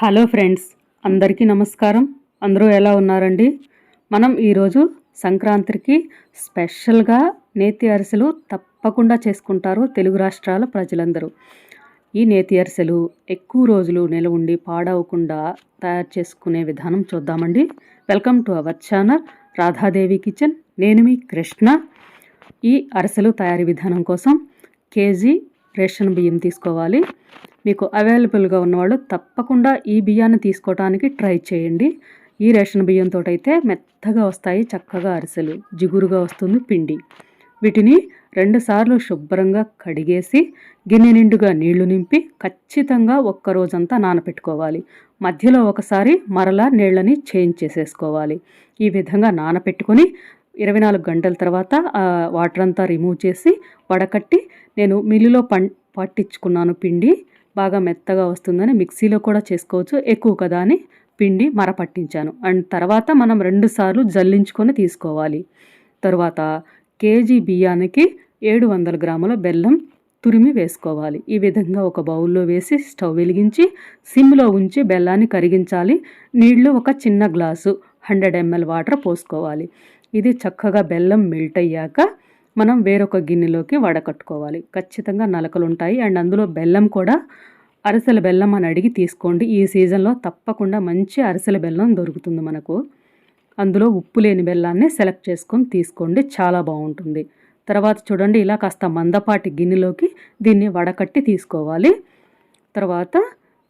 Hello friends, అందరికీ నమస్కారం. అందరూ ఎలా ఉన్నారండి? మనం ఈరోజు సంక్రాంతికి స్పెషల్గా నేతి అరిసెలు తప్పకుండా చేసుకుంటారు తెలుగు రాష్ట్రాల ప్రజలందరూ. ఈ నేతి అరిసెలు ఎక్కువ రోజులు నిలవ ఉండి పాడవకుండా తయారు చేసుకునే విధానం చూద్దామండి. Welcome to our channel Radha Devi kitchen. నేను మీ కృష్ణ. ఈ అరిసెలు తయారీ విధానం కోసం కేజీ రేషన్ బియ్యం తీసుకోవాలి. మీకు అవైలబుల్గా ఉన్నవాళ్ళు తప్పకుండా ఈ బియ్యాన్ని తీసుకోవడానికి ట్రై చేయండి. ఈ రేషన్ బియ్యంతో అయితే మెత్తగా వస్తాయి చక్కగా అరిసెలు, జిగురుగా వస్తుంది పిండి. వీటిని 2 సార్లు శుభ్రంగా కడిగేసి గిన్నె నిండుగా నీళ్లు నింపి ఖచ్చితంగా ఒక్కరోజంతా నానపెట్టుకోవాలి. మధ్యలో ఒకసారి మరలా నీళ్ళని చేంజ్ చేసేసుకోవాలి. ఈ విధంగా నానపెట్టుకొని 24 గంటల తర్వాత వాటర్ అంతా రిమూవ్ చేసి వడకట్టి నేను మిల్లులో పట్టించుకున్నాను పిండి. బాగా మెత్తగా వస్తుందని మిక్సీలో కూడా చేసుకోవచ్చు, ఎక్కువ కదా అని పిండి మరపట్టించాను. అండ్ తర్వాత మనం 2 సార్లు జల్లించుకొని తీసుకోవాలి. తర్వాత కేజీ బియ్యానికి 700 గ్రాముల బెల్లం తురిమి వేసుకోవాలి. ఈ విధంగా ఒక బౌల్లో వేసి స్టవ్ వెలిగించి సిమ్లో ఉంచి బెల్లాన్ని కరిగించాలి. నీళ్లు ఒక చిన్న గ్లాసు 100 ml వాటర్ పోసుకోవాలి. ఇది చక్కగా బెల్లం మెల్ట్ అయ్యాక మనం వేరొక గిన్నెలోకి వడకట్టుకోవాలి. ఖచ్చితంగా నలకలు ఉంటాయి. అండ్ అందులో బెల్లం కూడా అరిసెల బెల్లం అని అడిగి తీసుకోండి. ఈ సీజన్లో తప్పకుండా మంచి అరిసెల బెల్లం దొరుకుతుంది మనకు. అందులో ఉప్పు లేని బెల్లాన్ని సెలెక్ట్ చేసుకొని తీసుకోండి, చాలా బాగుంటుంది. తర్వాత చూడండి, ఇలా కాస్త మందపాటి గిన్నెలోకి దీన్ని వడకట్టి తీసుకోవాలి. తర్వాత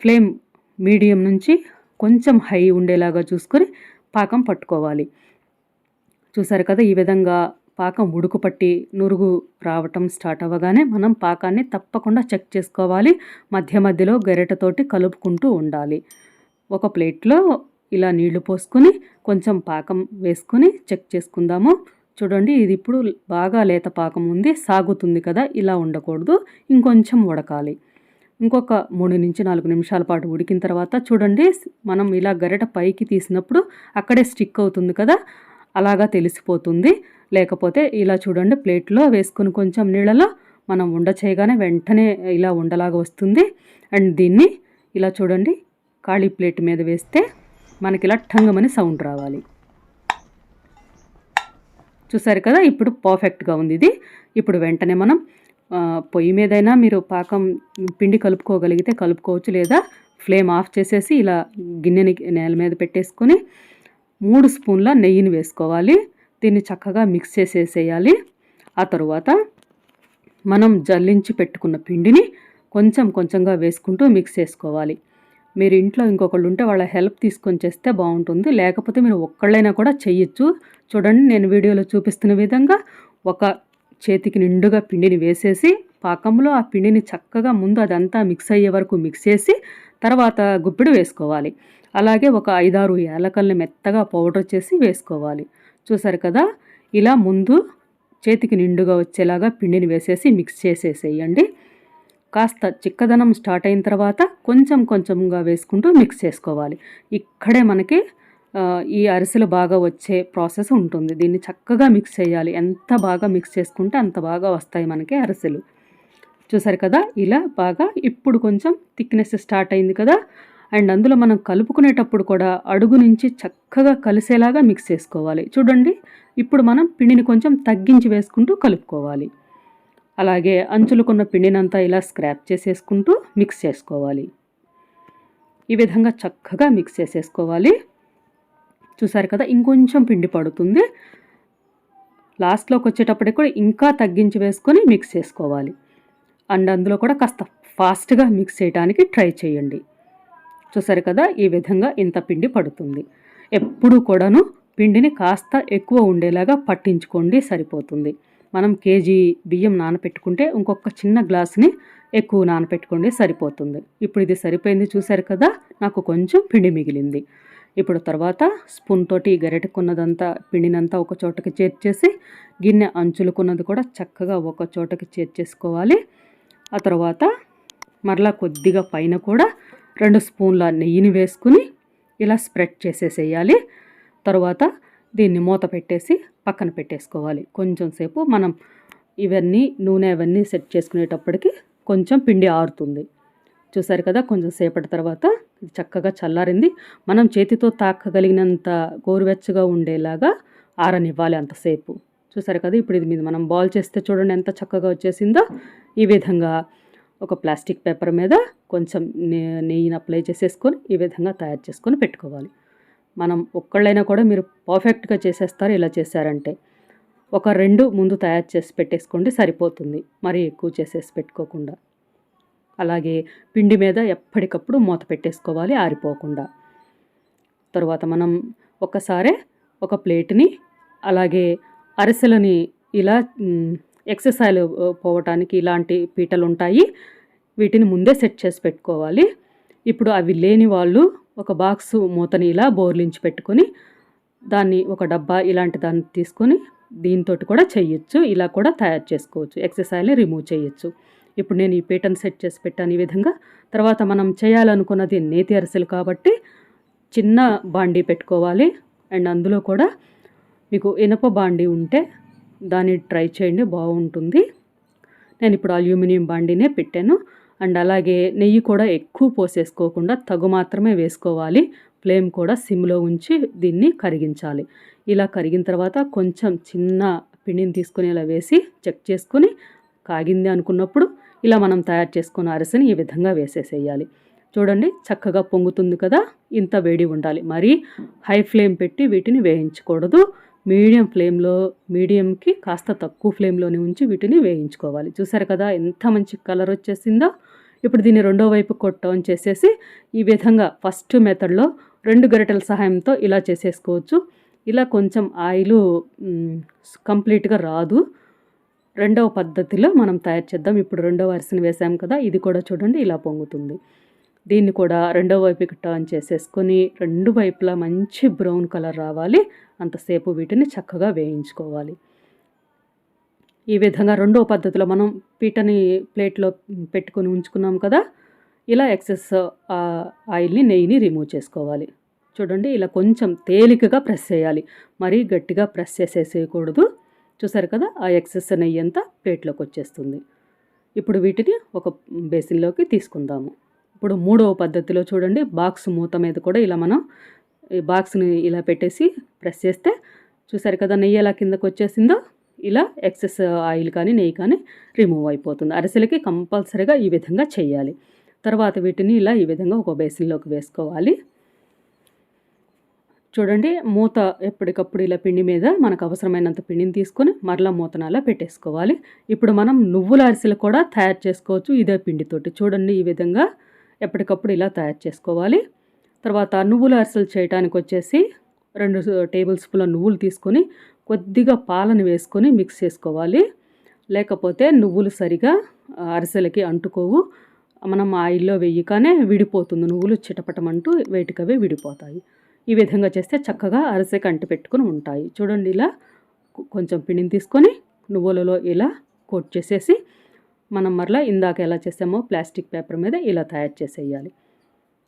ఫ్లేమ్ మీడియం నుంచి కొంచెం హై ఉండేలాగా చూసుకొని పాకం పట్టుకోవాలి. చూసారు కదా, ఈ విధంగా పాకం ఉడుకు పట్టి నురుగు రావటం స్టార్ట్ అవ్వగానే మనం పాకాన్ని తప్పకుండా చెక్ చేసుకోవాలి. మధ్య మధ్యలో గరిటెతోటి కలుపుకుంటూ ఉండాలి. ఒక ప్లేట్లో ఇలా నీళ్లు పోసుకొని కొంచెం పాకం వేసుకొని చెక్ చేసుకుందాము. చూడండి, ఇది ఇప్పుడు బాగా లేత పాకం ఉంది, సాగుతుంది కదా, ఇలా ఉండకూడదు, ఇంకొంచెం ఉడకాలి. ఇంకొక 3 నుంచి 4 నిమిషాల పాటు ఉడికిన తర్వాత చూడండి, మనం ఇలా గరిట పైకి తీసినప్పుడు అక్కడే స్టిక్ అవుతుంది కదా, అలాగా తెలిసిపోతుంది. లేకపోతే ఇలా చూడండి, ప్లేట్లో వేసుకుని కొంచెం నీళ్ళలో మనం ఉండ చేయగానే వెంటనే ఇలా ఉండలాగా వస్తుంది. అండ్ దీన్ని ఇలా చూడండి, ఖాళీ ప్లేట్ మీద వేస్తే మనకి ఇలా ఠంగమని సౌండ్ రావాలి. చూసారు కదా, ఇప్పుడు పర్ఫెక్ట్గా ఉంది ఇది. ఇప్పుడు వెంటనే మనం పొయ్యి మీదైనా మీరు పాకం పిండి కలుపుకోగలిగితే కలుపుకోవచ్చు, లేదా ఫ్లేమ్ ఆఫ్ చేసేసి ఇలా గిన్నెని నేల మీద పెట్టేసుకొని 3 స్పూన్ల నెయ్యిని వేసుకోవాలి. దీన్ని చక్కగా మిక్స్ చేసేసేయాలి. ఆ తరువాత మనం జల్లించి పెట్టుకున్న పిండిని కొంచెం కొంచెంగా వేసుకుంటూ మిక్స్ చేసుకోవాలి. మీరు ఇంట్లో ఇంకొకళ్ళు ఉంటే వాళ్ళ హెల్ప్ తీసుకొని చేస్తే బాగుంటుంది, లేకపోతే మీరు ఒక్కళ్ళైనా కూడా చెయ్యొచ్చు. చూడండి, నేను వీడియోలో చూపిస్తున్న విధంగా ఒక చేతికి నిండుగా పిండిని వేసేసి పాకంలో ఆ పిండిని చక్కగా ముందు అదంతా మిక్స్ అయ్యే వరకు మిక్స్ చేసి తర్వాత గుప్పిడి వేసుకోవాలి. అలాగే ఒక 5-6 యాలకల్ని మెత్తగా పౌడర్ చేసి వేసుకోవాలి. చూసారు కదా, ఇలా ముందు చేతికి నిండుగా వచ్చేలాగా పిండిని వేసేసి మిక్స్ చేసేసేయండి. కాస్త చిక్కదనం స్టార్ట్ అయిన తర్వాత కొంచెం కొంచెంగా వేసుకుంటూ మిక్స్ చేసుకోవాలి. ఇక్కడే మనకి ఈ అరిసెలు బాగా వచ్చే ప్రాసెస్ ఉంటుంది. దీన్ని చక్కగా మిక్స్ చేయాలి. ఎంత బాగా మిక్స్ చేసుకుంటే అంత బాగా వస్తాయి మనకి అరిసెలు. చూసారు కదా, ఇలా బాగా ఇప్పుడు కొంచెం థిక్నెస్ స్టార్ట్ అయింది కదా. అండ్ అందులో మనం కలుపుకునేటప్పుడు కూడా అడుగు నుంచి చక్కగా కలిసేలాగా మిక్స్ చేసుకోవాలి. చూడండి, ఇప్పుడు మనం పిండిని కొంచెం తగ్గించి వేసుకుంటూ కలుపుకోవాలి. అలాగే అంచులకున్న పిండినంతా ఇలా స్క్రాప్ చేసేసుకుంటూ మిక్స్ చేసుకోవాలి. ఈ విధంగా చక్కగా మిక్స్ చేసేసుకోవాలి. చూసారు కదా, ఇంకొంచెం పిండి పడుతుంది. లాస్ట్లోకి వచ్చేటప్పటికి కూడా ఇంకా తగ్గించి వేసుకొని మిక్స్ చేసుకోవాలి. అండ్ అందులో కూడా కాస్త ఫాస్ట్గా మిక్స్ చేయడానికి ట్రై చేయండి. చూసారు కదా, ఈ విధంగా ఇంత పిండి పడుతుంది. ఎప్పుడూ కూడాను పిండిని కాస్త ఎక్కువ ఉండేలాగా పట్టించుకోండి, సరిపోతుంది. మనం కేజీ బియ్యం నానపెట్టుకుంటే ఇంకొక చిన్న గ్లాసుని ఎక్కువ నానపెట్టుకోండి, సరిపోతుంది. ఇప్పుడు ఇది సరిపోయింది. చూసారు కదా, నాకు కొంచెం పిండి మిగిలింది. ఇప్పుడు తర్వాత స్పూన్ తోటి గరిటెకున్నదంతా పిండినంతా ఒక చోటకి చేర్చేసి గిన్నె అంచులుకున్నది కూడా చక్కగా ఒక చోటకి చేర్చేసుకోవాలి. ఆ తర్వాత మరలా కొద్దిగా పైన కూడా 2 స్పూన్ల నెయ్యిని వేసుకుని ఇలా స్ప్రెడ్ చేసేసేయాలి. తర్వాత దీన్ని మూత పెట్టేసి పక్కన పెట్టేసుకోవాలి. కొంచెం సేపు మనం నూనె అవన్నీ సెట్ చేసుకునేటప్పటికి కొంచెం పిండి ఆరుతుంది. చూసారు కదా, కొంచెం సేపటి తర్వాత ఇది చక్కగా చల్లారింది. మనం చేతితో తాకగలిగినంత గోరువెచ్చగా ఉండేలాగా ఆరనివ్వాలి అంతసేపు. చూసారు కదా, ఇప్పుడు ఇది మీద మనం బాల్ చేస్తే చూడండి ఎంత చక్కగా వచ్చేసిందో. ఈ విధంగా ఒక ప్లాస్టిక్ పేపర్ మీద కొంచెం నెయ్యిని అప్లై చేసేసుకొని ఈ విధంగా తయారు చేసుకొని పెట్టుకోవాలి. మనం ఒక్కళ్ళైనా కూడా మీరు పర్ఫెక్ట్గా చేసేస్తారు ఇలా చేశారంటే. ఒక 2 ముందు తయారు చేసి పెట్టేసుకోండి సరిపోతుంది, మరీ ఎక్కువ చేసేసి పెట్టుకోకుండా. అలాగే పిండి మీద ఎప్పటికప్పుడు మూత పెట్టేసుకోవాలి ఆరిపోకుండా. తరువాత మనం ఒకసారి ఒక ప్లేట్ని అలాగే అరిసెలని ఇలా ఎక్సెస్ ఆయిల్ పోవటానికి ఇలాంటి పీటలు ఉంటాయి, వీటిని ముందే సెట్ చేసి పెట్టుకోవాలి. ఇప్పుడు అవి లేని వాళ్ళు ఒక బాక్స్ మూతని ఇలా బోర్లించి పెట్టుకొని దాన్ని ఒక డబ్బా ఇలాంటి దాన్ని తీసుకొని దీంతో కూడా చేయొచ్చు, ఇలా కూడా తయారు చేసుకోవచ్చు, ఎక్సెస్ ఆయిల్ని రిమూవ్ చేయొచ్చు. ఇప్పుడు నేను ఈ పీటను సెట్ చేసి పెట్టాను ఈ విధంగా. తర్వాత మనం చేయాలనుకున్నది నేతి అరిసెలు కాబట్టి చిన్న బాండీ పెట్టుకోవాలి. అండ్ అందులో కూడా మీకు ఇనప బాండీ ఉంటే దాన్ని ట్రై చేయండి, బాగుంటుంది. నేను ఇప్పుడు అల్యూమినియం బాండీనే పెట్టాను. అండ్ అలాగే నెయ్యి కూడా ఎక్కువ పోసేసుకోకుండా తగు మాత్రమే వేసుకోవాలి. ఫ్లేమ్ కూడా సిమ్లో ఉంచి దీన్ని కరిగించాలి. ఇలా కరిగిన తర్వాత కొంచెం చిన్న పిండిని తీసుకొని ఇలా వేసి చెక్ చేసుకొని కాగింది అనుకున్నప్పుడు ఇలా మనం తయారు చేసుకున్న అరిసెని ఈ విధంగా వేసేసేయాలి. చూడండి చక్కగా పొంగుతుంది కదా, ఇంత వేడి ఉండాలి. మరీ హై ఫ్లేమ్ పెట్టి వీటిని వేయించకూడదు. మీడియంకి కాస్త తక్కువ ఫ్లేమ్లోనే ఉంచి వీటిని వేయించుకోవాలి. చూసారు కదా ఎంత మంచి కలర్ వచ్చేసిందో. ఇప్పుడు దీన్ని రెండో వైపు టర్న్ చేసేసి ఈ విధంగా ఫస్ట్ మెథడ్లో 2 గరిటెల సహాయంతో ఇలా చేసేసుకోవచ్చు. ఇలా కొంచెం ఆయిల్ కంప్లీట్గా రాదు. రెండవ పద్ధతిలో మనం తయారు చేద్దాం. ఇప్పుడు రెండవ అరిసెని వేసాం కదా, ఇది కూడా చూడండి ఇలా పొంగుతుంది. దీన్ని కూడా రెండో వైపుకి టర్న్ చేసేసుకొని 2 వైపులా మంచి బ్రౌన్ కలర్ రావాలి, అంతసేపు వీటిని చక్కగా వేయించుకోవాలి. ఈ విధంగా రెండో పద్ధతిలో మనం పీటని ప్లేట్లో పెట్టుకొని ఉంచుకున్నాం కదా, ఇలా ఎక్సెస్ ఆయిల్ని నెయ్యిని రిమూవ్ చేసుకోవాలి. చూడండి ఇలా కొంచెం తేలికగా ప్రెస్ చేయాలి, మరీ గట్టిగా ప్రెస్ చేసేసేయకూడదు. చూసారు కదా, ఆ ఎక్సెస్ నెయ్యి అంతా ప్లేట్లోకి వచ్చేస్తుంది. ఇప్పుడు వీటిని ఒక బేసిన్లోకి తీసుకుందాము. ఇప్పుడు మూడవ పద్ధతిలో చూడండి, బాక్స్ మూత మీద కూడా ఇలా మనం ఈ బాక్స్ని ఇలా పెట్టేసి ప్రెస్ చేస్తే చూసారు కదా నెయ్యి ఎలా కిందకు వచ్చేసిందో. ఇలా ఎక్సెస్ ఆయిల్ కానీ నెయ్యి కానీ రిమూవ్ అయిపోతుంది. అరిసెలకి కంపల్సరీగా ఈ విధంగా చేయాలి. తర్వాత వీటిని ఇలా ఈ విధంగా ఒక బేసిన్లోకి వేసుకోవాలి. చూడండి మూత ఎప్పటికప్పుడు ఇలా పిండి మీద మనకు అవసరమైనంత పిండిని తీసుకొని మరలా మూతను అలా పెట్టేసుకోవాలి. ఇప్పుడు మనం నువ్వుల అరిసెలు కూడా తయారు చేసుకోవచ్చు ఇదే పిండితోటి. చూడండి ఈ విధంగా ఎప్పటికప్పుడు ఇలా తయారు చేసుకోవాలి. తర్వాత నువ్వుల అరిసెలు చేయడానికి వచ్చేసి 2 టేబుల్ స్పూన్ల నువ్వులు తీసుకొని కొద్దిగా పాలను వేసుకొని మిక్స్ చేసుకోవాలి. లేకపోతే నువ్వులు సరిగా అరిసెలకి అంటుకోవు, మనం ఆయిల్లో వేయగానే విడిపోతుంది, నువ్వులు చిటపటమంటూ వేటికవే విడిపోతాయి. ఈ విధంగా చేస్తే చక్కగా అరిసెకి అంటి పెట్టుకుని ఉంటాయి. చూడండి ఇలా కొంచెం పిండిని తీసుకొని నువ్వులలో ఇలా కోట్ చేసేసి మనం మరలా ఇందాక ఎలా చేసామో ప్లాస్టిక్ పేపర్ మీద ఇలా తయారు చేసేయాలి.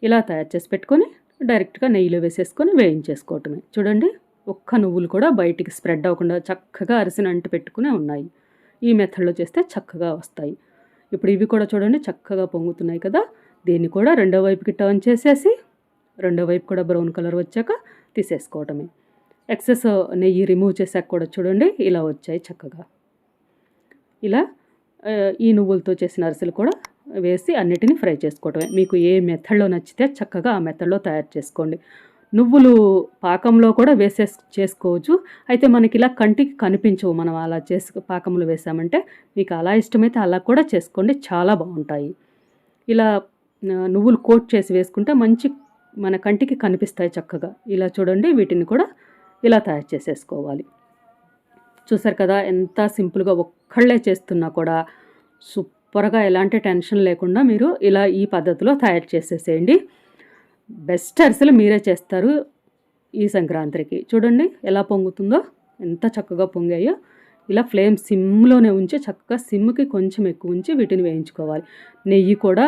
ఇలా తయారు చేసి పెట్టుకొని డైరెక్ట్గా నెయ్యిలో వేసేసుకొని వేయించేసుకోవటమే. చూడండి ఒక్క నువ్వులు కూడా బయటికి స్ప్రెడ్ అవ్వకుండా చక్కగా అరిసెని అంటి పెట్టుకునే ఉన్నాయి. ఈ మెథడ్లో చేస్తే చక్కగా వస్తాయి. ఇప్పుడు ఇవి కూడా చూడండి చక్కగా పొంగుతున్నాయి కదా, దీన్ని కూడా రెండో వైపుకి టర్న్ చేసేసి రెండో వైపు కూడా బ్రౌన్ కలర్ వచ్చాక తీసేసుకోవటమే. ఎక్సెస్ నెయ్యి రిమూవ్ చేసాక కూడా చూడండి ఇలా వచ్చాయి చక్కగా. ఇలా ఈ నువ్వులతో చేసిన అరిసెలు కూడా వేసి అన్నిటినీ ఫ్రై చేసుకోవటమే. మీకు ఏ మెథడ్లో నచ్చితే చక్కగా ఆ మెథడ్లో తయారు చేసుకోండి. నువ్వులు పాకంలో కూడా చేసుకోవచ్చు. అయితే మనకి ఇలా కంటికి కనిపించవు, మనం అలా పాకంలో వేసామంటే. మీకు అలా ఇష్టమైతే అలా కూడా చేసుకోండి, చాలా బాగుంటాయి. ఇలా నువ్వులు కోట్ చేసి వేసుకుంటే మంచి మన కంటికి కనిపిస్తాయి చక్కగా. ఇలా చూడండి వీటిని కూడా ఇలా తయారు చేసేసుకోవాలి. చూసారు కదా ఎంత సింపుల్గా ఒక్కళ్ళే చేస్తున్నా కూడా సూపర్గా ఎలాంటి టెన్షన్ లేకుండా మీరు ఇలా ఈ పద్ధతిలో తయారు చేసేసేయండి. బెస్ట్ అరిసెలు మీరే చేస్తారు ఈ సంక్రాంతికి. చూడండి ఎలా పొంగుతుందో, ఎంత చక్కగా పొంగాయో. ఇలా ఫ్లేమ్ సిమ్లోనే ఉంచి చక్కగా సిమ్కి కొంచెం ఎక్కువ ఉంచి వీటిని వేయించుకోవాలి. నెయ్యి కూడా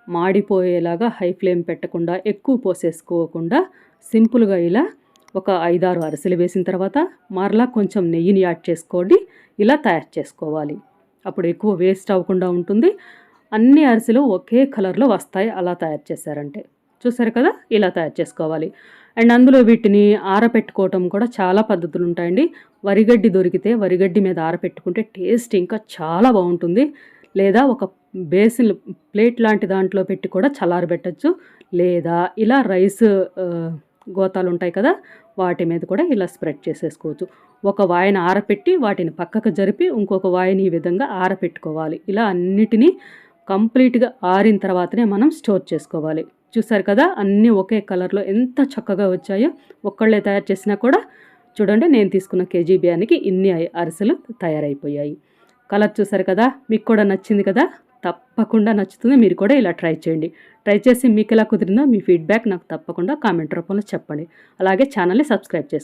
మాడిపోయేలాగా హై ఫ్లేమ్ పెట్టకుండా ఎక్కువ పోసేసుకోకుండా సింపుల్గా ఇలా ఒక 5-6 అరిసెలు వేసిన తర్వాత మరలా కొంచెం నెయ్యిని యాడ్ చేసుకోండి. ఇలా తయారు చేసుకోవాలి. అప్పుడు ఎక్కువ వేస్ట్ అవ్వకుండా ఉంటుంది. అన్ని అరిసెలు ఒకే కలర్లో వస్తాయి అలా తయారు చేశారంటే. చూసారు కదా, ఇలా తయారు చేసుకోవాలి. అండ్ అందులో వీటిని ఆరపెట్టుకోవటం కూడా చాలా పద్ధతులు ఉంటాయండి. వరిగడ్డి దొరికితే వరిగడ్డి మీద ఆరపెట్టుకుంటే టేస్ట్ ఇంకా చాలా బాగుంటుంది. లేదా ఒక బేసిన్ ప్లేట్ లాంటి దాంట్లో పెట్టి కూడా చల్లారబెట్టచ్చు. లేదా ఇలా రైస్ గోతాలు ఉంటాయి కదా, వాటి మీద కూడా ఇలా స్ప్రెడ్ చేసేసుకోవచ్చు. ఒక వాయిని ఆరపెట్టి వాటిని పక్కకు జరిపి ఇంకొక వాయిని ఈ విధంగా ఆరపెట్టుకోవాలి. ఇలా అన్నిటినీ కంప్లీట్గా ఆరిన తర్వాతనే మనం స్టోర్ చేసుకోవాలి. చూసారు కదా, అన్నీ ఒకే కలర్లో ఎంత చక్కగా వచ్చాయో. ఒక్కళ్ళే తయారు చేసినా కూడా చూడండి, నేను తీసుకున్న కేజీ బియ్యానికి ఇన్ని అరిసెలు తయారైపోయాయి. కలర్ చూసారు కదా, మీకు కూడా నచ్చింది కదా, తప్పకుండా నచ్చుతుంది. మీరు కూడా ఇలా ట్రై చేయండి. ట్రై చేసి మీకు ఎలా కుదిరిందో మీ ఫీడ్బ్యాక్ నాకు తప్పకుండా కామెంట్ రూపంలో చెప్పండి. అలాగే ఛానల్ని సబ్స్క్రైబ్ చేసుకోండి.